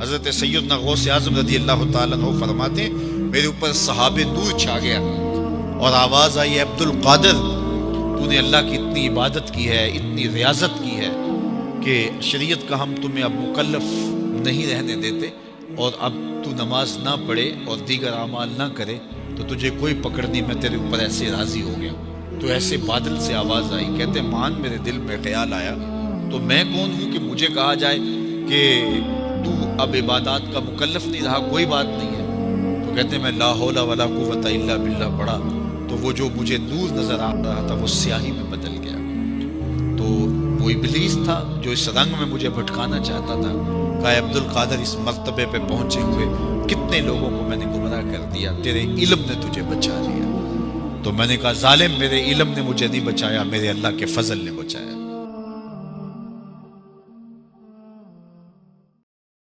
حضرت سیدنا غوث اعظم رضی اللہ تعالیٰ عنہ فرماتے ہیں میرے اوپر صحاب نور چھا گیا اور آواز آئی عبد القادر تو نے اللہ کی اتنی عبادت کی ہے، اتنی ریاضت کی ہے کہ شریعت کا ہم تمہیں اب مکلف نہیں رہنے دیتے، اور اب تو نماز نہ پڑھے اور دیگر اعمال نہ کرے تو تجھے کوئی پکڑ نہیں، میں تیرے اوپر ایسے راضی ہو گیا۔ تو ایسے بادل سے آواز آئی، کہتے مان میرے دل میں خیال آیا تو میں کون ہوں کہ مجھے کہا جائے کہ تو اب عبادات کا مکلف نہیں رہا، کوئی بات نہیں ہے۔ تو کہتے میں لا حول ولا قوت الا باللہ پڑھا تو وہ جو مجھے نور نظر آ رہا تھا وہ سیاہی میں بدل گیا۔ تو وہ ابلیس تھا جو اس رنگ میں مجھے بھٹکانا چاہتا تھا، کہا عبد القادر اس مرتبے پہ پہنچے ہوئے کتنے لوگوں کو میں نے گمراہ کر دیا، تیرے علم نے تجھے بچا لیا۔ تو میں نے کہا ظالم، میرے علم نے مجھے نہیں بچایا، میرے اللہ کے فضل نے بچایا۔